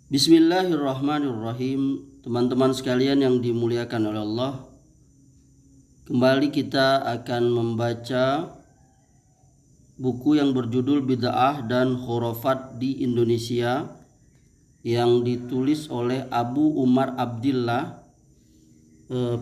Bismillahirrahmanirrahim. Teman-teman sekalian yang dimuliakan oleh Allah, kembali kita akan membaca buku yang berjudul Bid'ah dan Khurafat di Indonesia yang ditulis oleh Abu Umar Abdillah,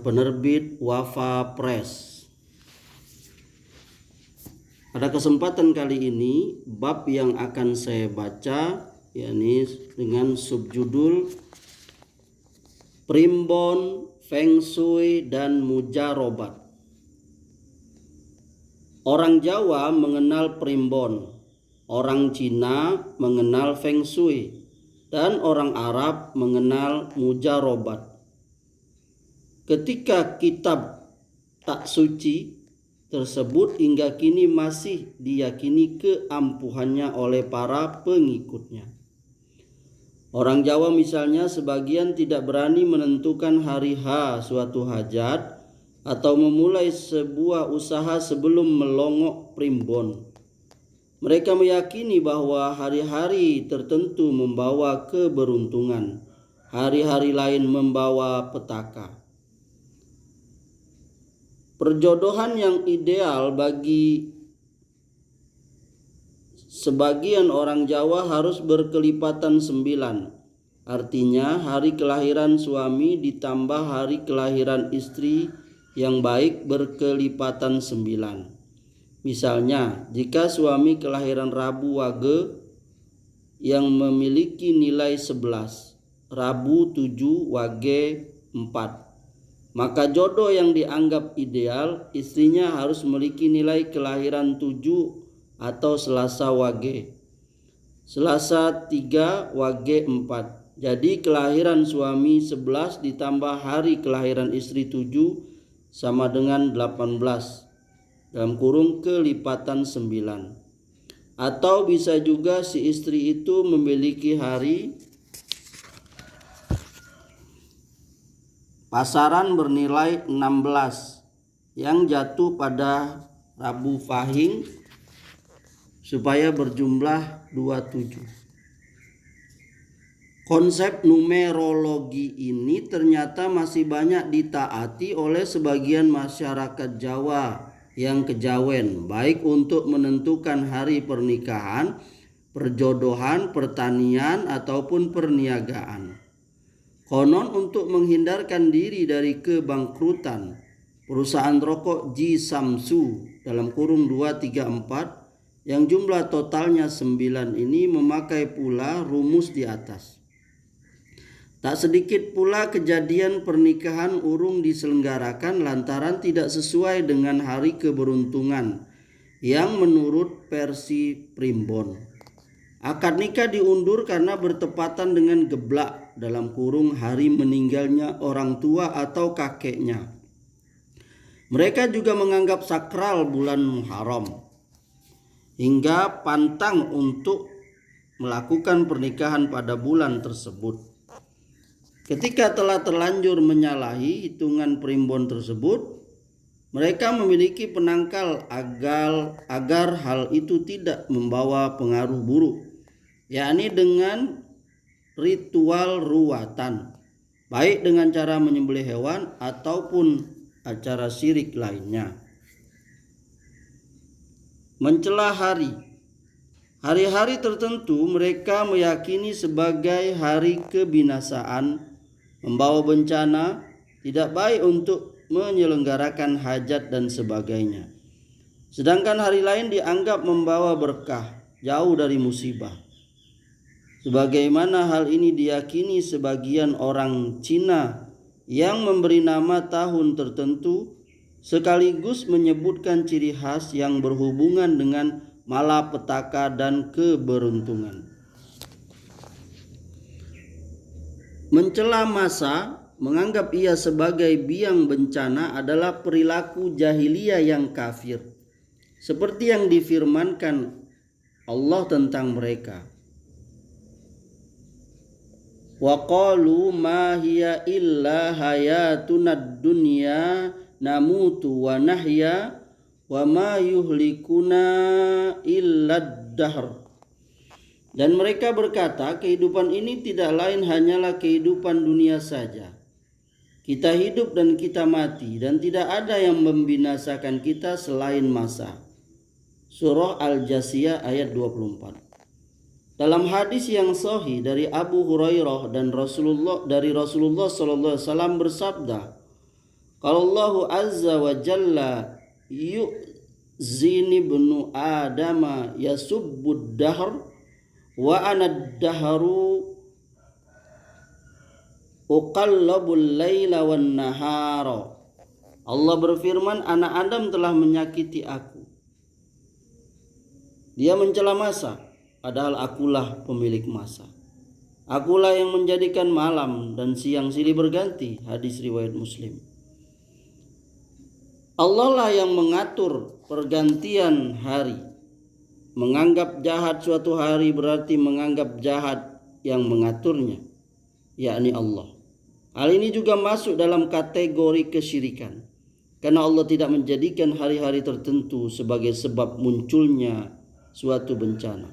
penerbit Wafa Press. Pada kesempatan kali ini, bab yang akan saya baca yakni dengan subjudul Primbon, Feng Shui, dan Mujarobat. Orang Jawa mengenal primbon, orang Cina mengenal Feng Shui, dan orang Arab mengenal mujarobat. Ketika kitab tak suci tersebut hingga kini masih diyakini keampuhannya oleh para pengikutnya. Orang Jawa misalnya sebagian tidak berani menentukan hari H suatu hajat atau memulai sebuah usaha sebelum melongok primbon. Mereka meyakini bahwa hari-hari tertentu membawa keberuntungan, hari-hari lain membawa petaka. Perjodohan yang ideal bagi sebagian orang Jawa harus berkelipatan 9. Artinya hari kelahiran suami ditambah hari kelahiran istri yang baik berkelipatan 9. Misalnya, jika suami kelahiran Rabu Wage yang memiliki nilai 11, Rabu 7, Wage 4, maka jodoh yang dianggap ideal istrinya harus memiliki nilai kelahiran 7 atau Selasa Wage, Selasa 3, Wage 4. Jadi kelahiran suami 11 ditambah hari kelahiran istri 7 sama dengan 18 dalam kurung kelipatan 9. Atau bisa juga si istri itu memiliki hari pasaran bernilai 16 yang jatuh pada Rabu Fahing supaya berjumlah 27. Konsep numerologi ini ternyata masih banyak ditaati oleh sebagian masyarakat Jawa yang kejawen, baik untuk menentukan hari pernikahan, perjodohan, pertanian, ataupun perniagaan. Konon untuk menghindarkan diri dari kebangkrutan, perusahaan rokok Ji Samsu dalam kurung 234 yang jumlah totalnya 9 ini memakai pula rumus di atas. Tak sedikit pula kejadian pernikahan urung diselenggarakan lantaran tidak sesuai dengan hari keberuntungan yang menurut versi primbon. Akad nikah diundur karena bertepatan dengan geblak dalam kurung hari meninggalnya orang tua atau kakeknya. Mereka juga menganggap sakral bulan Muharram hingga pantang untuk melakukan pernikahan pada bulan tersebut. Ketika telah terlanjur menyalahi hitungan primbon tersebut, mereka memiliki penangkal agar hal itu tidak membawa pengaruh buruk, yakni dengan ritual ruwatan, baik dengan cara menyembelih hewan ataupun acara syirik lainnya. Mencela hari-hari tertentu mereka meyakini sebagai hari kebinasaan, membawa bencana, tidak baik untuk menyelenggarakan hajat dan sebagainya. Sedangkan hari lain dianggap membawa berkah, jauh dari musibah. Sebagaimana hal ini diyakini sebagian orang Cina yang memberi nama tahun tertentu sekaligus menyebutkan ciri khas yang berhubungan dengan malapetaka dan keberuntungan. Mencela masa, menganggap ia sebagai biang bencana adalah perilaku jahiliyah yang kafir, seperti yang difirmankan Allah tentang mereka. Wa qalu ma hiya illa hayatunad dunya namutu wa nahya wa ma yuhlikuna illa dahr. Dan mereka berkata, kehidupan ini tidak lain hanyalah kehidupan dunia saja. Kita hidup dan kita mati, dan tidak ada yang membinasakan kita selain masa. Surah Al-Jasiyah ayat 24. Dalam hadis yang sahih dari Abu Hurairah dan Rasulullah sallallahu alaihi wasallam bersabda, "Qala Allahu azza wa jalla yu'zini ibnu adama yasubbud dahr wa ana ad-dahru uqallabul laila wan nahara." Allah berfirman, anak Adam telah menyakiti aku. Dia mencela masa, padahal akulah pemilik masa. Akulah yang menjadikan malam dan siang silih berganti. Hadis riwayat Muslim. Allah lah yang mengatur pergantian hari. Menganggap jahat suatu hari berarti menganggap jahat yang mengaturnya, yakni Allah. Hal ini juga masuk dalam kategori kesyirikan, karena Allah tidak menjadikan hari-hari tertentu sebagai sebab munculnya suatu bencana.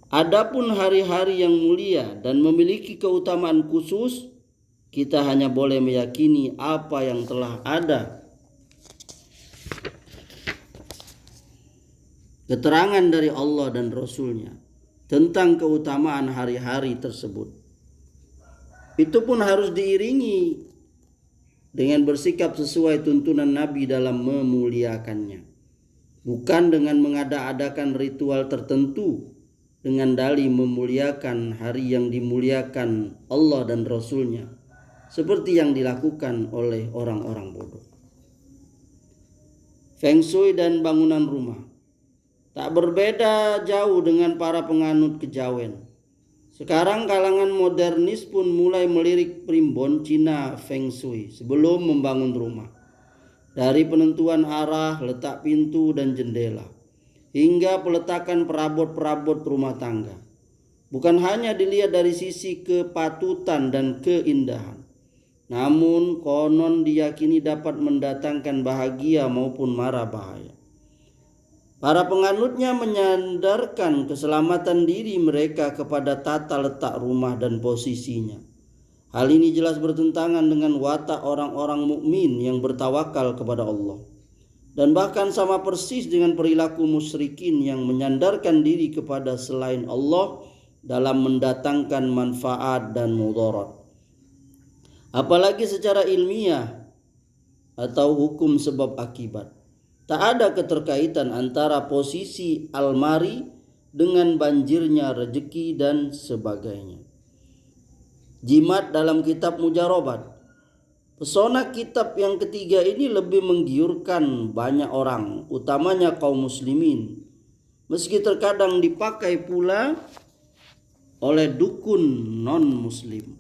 Adapun hari-hari yang mulia dan memiliki keutamaan khusus, kita hanya boleh meyakini apa yang telah ada keterangan dari Allah dan Rasul-Nya tentang keutamaan hari-hari tersebut. Itu pun harus diiringi dengan bersikap sesuai tuntunan Nabi dalam memuliakannya, bukan dengan mengada-adakan ritual tertentu dengan dalih memuliakan hari yang dimuliakan Allah dan Rasul-Nya, seperti yang dilakukan oleh orang-orang bodoh. Feng Shui dan bangunan rumah tak berbeda jauh dengan para penganut kejawen. Sekarang kalangan modernis pun mulai melirik primbon Cina Feng Shui sebelum membangun rumah. Dari penentuan arah, letak pintu dan jendela, hingga peletakan perabot-perabot rumah tangga. Bukan hanya dilihat dari sisi kepatutan dan keindahan, namun konon diyakini dapat mendatangkan bahagia maupun mara bahaya. Para penganutnya menyandarkan keselamatan diri mereka kepada tata letak rumah dan posisinya. Hal ini jelas bertentangan dengan watak orang-orang mukmin yang bertawakal kepada Allah, dan bahkan sama persis dengan perilaku musyrikin yang menyandarkan diri kepada selain Allah dalam mendatangkan manfaat dan mudarat. Apalagi secara ilmiah atau hukum sebab akibat, tak ada keterkaitan antara posisi almari dengan banjirnya rezeki dan sebagainya. Jimat dalam kitab Mujarobat. Pesona kitab yang ketiga ini lebih menggiurkan banyak orang, utamanya kaum muslimin, meski terkadang dipakai pula oleh dukun non-muslim.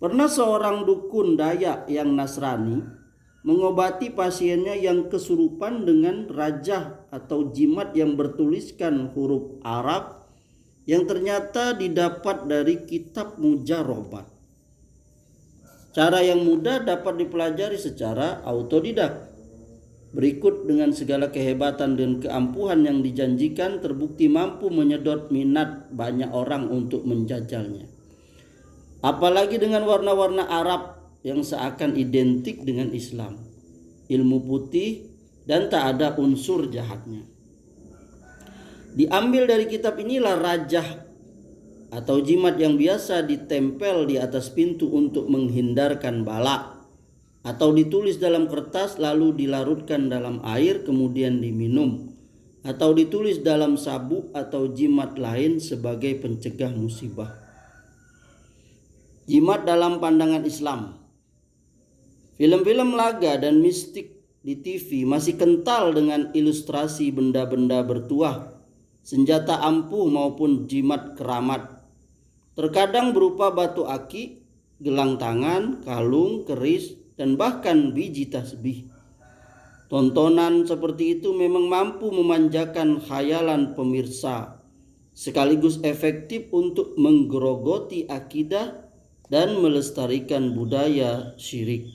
Pernah seorang dukun Dayak yang Nasrani mengobati pasiennya yang kesurupan dengan rajah atau jimat yang bertuliskan huruf Arab yang ternyata didapat dari kitab Mujarobat. Cara yang mudah dapat dipelajari secara autodidak. Berikut dengan segala kehebatan dan keampuhan yang dijanjikan terbukti mampu menyedot minat banyak orang untuk menjajalnya. Apalagi dengan warna-warna Arab yang seakan identik dengan Islam, ilmu putih, dan tak ada unsur jahatnya. Diambil dari kitab inilah rajah atau jimat yang biasa ditempel di atas pintu untuk menghindarkan bala, atau ditulis dalam kertas lalu dilarutkan dalam air kemudian diminum, atau ditulis dalam sabuk atau jimat lain sebagai pencegah musibah. Jimat dalam pandangan Islam. Film-film laga dan mistik di TV masih kental dengan ilustrasi benda-benda bertuah, senjata ampuh maupun jimat keramat. Terkadang berupa batu aki, gelang tangan, kalung, keris, dan bahkan biji tasbih. Tontonan seperti itu memang mampu memanjakan khayalan pemirsa, sekaligus efektif untuk menggerogoti akidah dan melestarikan budaya syirik.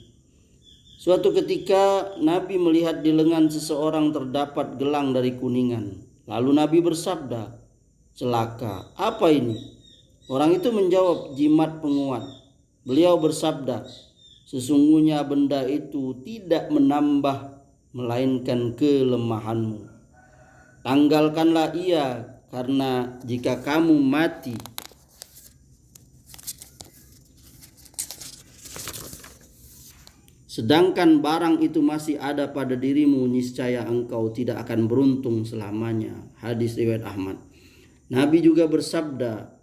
Suatu ketika Nabi melihat di lengan seseorang terdapat gelang dari kuningan. Lalu Nabi bersabda, celaka. Apa ini? Orang itu menjawab, jimat penguat. Beliau bersabda, sesungguhnya benda itu tidak menambah melainkan kelemahanmu. Tanggalkanlah ia, karena jika kamu mati, sedangkan barang itu masih ada pada dirimu, niscaya engkau tidak akan beruntung selamanya. Hadis riwayat Ahmad. Nabi juga bersabda,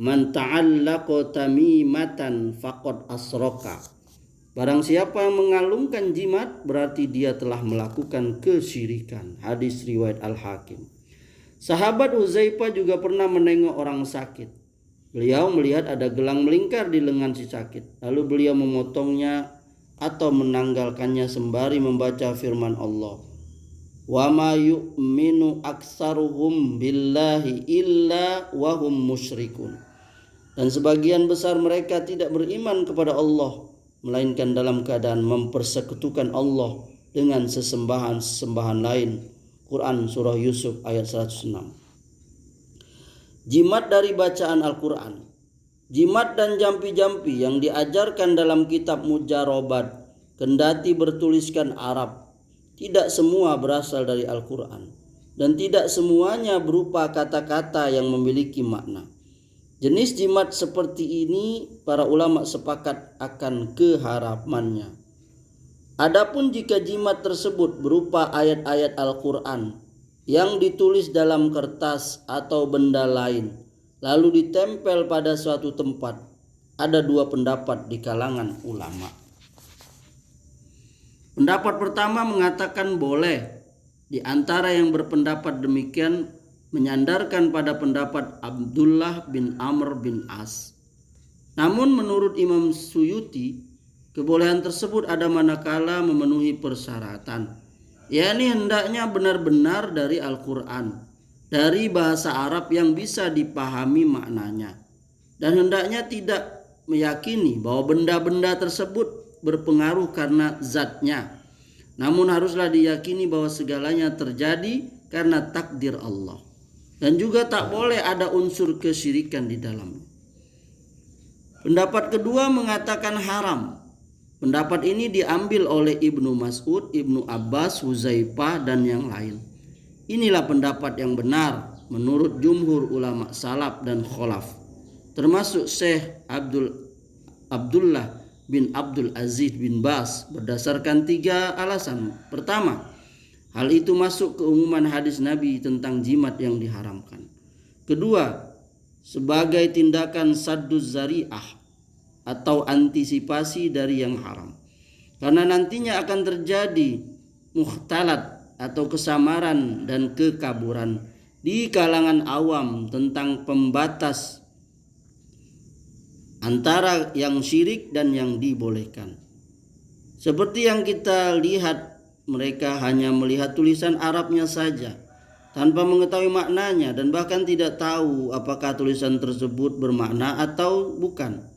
man ta'allaqa tamimatan faqad asroka. Barang siapa yang mengalungkan jimat, berarti dia telah melakukan kesyirikan. Hadis riwayat Al-Hakim. Sahabat Huzaifah juga pernah menengok orang sakit. Beliau melihat ada gelang melingkar di lengan si sakit. Lalu beliau memotongnya atau menanggalkannya sembari membaca firman Allah, wa ma yu'minu aksaruhum billahi illa wa hum musyrikun. Dan sebagian besar mereka tidak beriman kepada Allah, melainkan dalam keadaan mempersekutukan Allah dengan sesembahan-sesembahan lain. Quran surah Yusuf ayat 106. Jimat dari bacaan Al-Quran. Jimat dan jampi-jampi yang diajarkan dalam kitab Mujarobat, kendati bertuliskan Arab, tidak semua berasal dari Al-Quran, dan tidak semuanya berupa kata-kata yang memiliki makna. Jenis jimat seperti ini para ulama sepakat akan keharamannya. Adapun jika jimat tersebut berupa ayat-ayat Al-Quran yang ditulis dalam kertas atau benda lain, lalu ditempel pada suatu tempat, ada dua pendapat di kalangan ulama. Pendapat pertama mengatakan boleh. Di antara yang berpendapat demikian menyandarkan pada pendapat Abdullah bin Amr bin As. Namun menurut Imam Suyuti, kebolehan tersebut ada manakala memenuhi persyaratan, yakni hendaknya benar-benar dari Al-Quran, dari bahasa Arab yang bisa dipahami maknanya, dan hendaknya tidak meyakini bahwa benda-benda tersebut berpengaruh karena zatnya, namun haruslah diyakini bahwa segalanya terjadi karena takdir Allah, dan juga tak boleh ada unsur kesyirikan di dalamnya. Pendapat kedua mengatakan haram. Pendapat ini diambil oleh Ibnu Mas'ud, Ibnu Abbas, Huzaifah, dan yang lain. Inilah pendapat yang benar menurut jumhur ulama salaf dan kholaf, termasuk Syekh Abdullah bin Abdul Aziz bin Bas, berdasarkan 3 alasan. Pertama, hal itu masuk ke umuman hadis Nabi tentang jimat yang diharamkan. Kedua, sebagai tindakan sadduz zari'ah atau antisipasi dari yang haram, karena nantinya akan terjadi mukhtalat atau kesamaran dan kekaburan di kalangan awam tentang pembatas antara yang syirik dan yang dibolehkan. Seperti yang kita lihat, mereka hanya melihat tulisan Arabnya saja tanpa mengetahui maknanya, dan bahkan tidak tahu apakah tulisan tersebut bermakna atau bukan.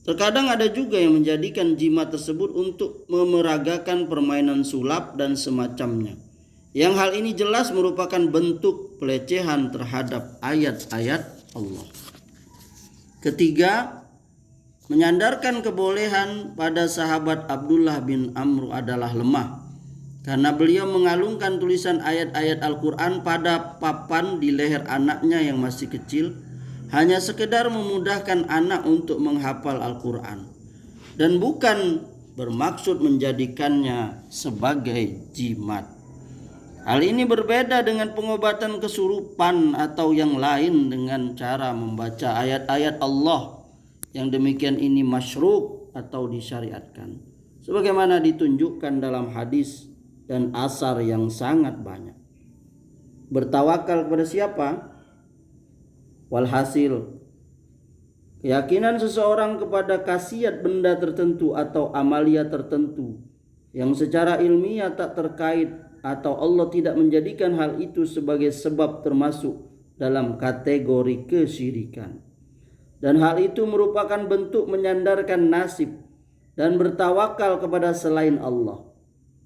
Terkadang ada juga yang menjadikan jimat tersebut untuk memeragakan permainan sulap dan semacamnya, yang hal ini jelas merupakan bentuk pelecehan terhadap ayat-ayat Allah. Ketiga, menyandarkan kebolehan pada sahabat Abdullah bin Amr adalah lemah, karena beliau mengalungkan tulisan ayat-ayat Al-Quran pada papan di leher anaknya yang masih kecil, hanya sekedar memudahkan anak untuk menghafal Al-Quran, dan bukan bermaksud menjadikannya sebagai jimat. Hal ini berbeda dengan pengobatan kesurupan atau yang lain dengan cara membaca ayat-ayat Allah, yang demikian ini masyru' atau disyariatkan, sebagaimana ditunjukkan dalam hadis dan asar yang sangat banyak. Bertawakal kepada siapa? Walhasil, keyakinan seseorang kepada khasiat benda tertentu atau amalia tertentu yang secara ilmiah tak terkait, atau Allah tidak menjadikan hal itu sebagai sebab, termasuk dalam kategori kesyirikan. Dan hal itu merupakan bentuk menyandarkan nasib dan bertawakal kepada selain Allah.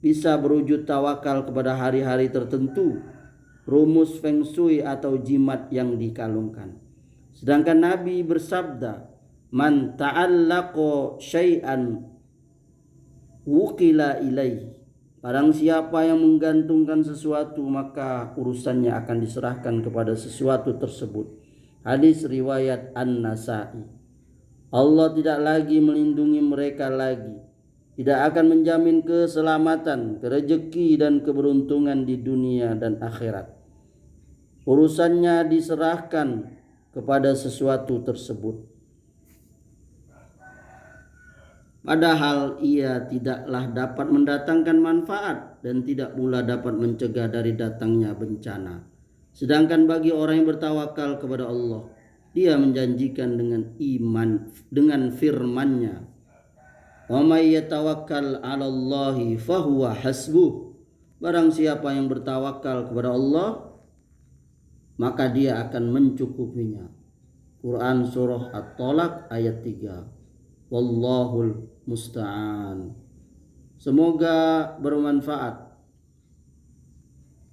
Bisa berwujud tawakal kepada hari-hari tertentu, rumus feng shui atau jimat yang dikalungkan. Sedangkan Nabi bersabda, man ta'allaqa syai'an wukila ilaih. Barang siapa yang menggantungkan sesuatu, maka urusannya akan diserahkan kepada sesuatu tersebut. Hadis riwayat An-Nasa'i. Allah tidak lagi melindungi mereka lagi, tidak akan menjamin keselamatan, rezeki dan keberuntungan di dunia dan akhirat. Urusannya diserahkan kepada sesuatu tersebut. Padahal ia tidaklah dapat mendatangkan manfaat dan tidak pula dapat mencegah dari datangnya bencana. Sedangkan bagi orang yang bertawakal kepada Allah, dia menjanjikan dengan iman, dengan firman-Nya, "Wa may yatawakkal 'alallahi fahuwa hasbuh." Barang siapa yang bertawakal kepada Allah, maka dia akan mencukupinya. Quran surah At-Tolak ayat 3. Wallahul musta'an. Semoga bermanfaat.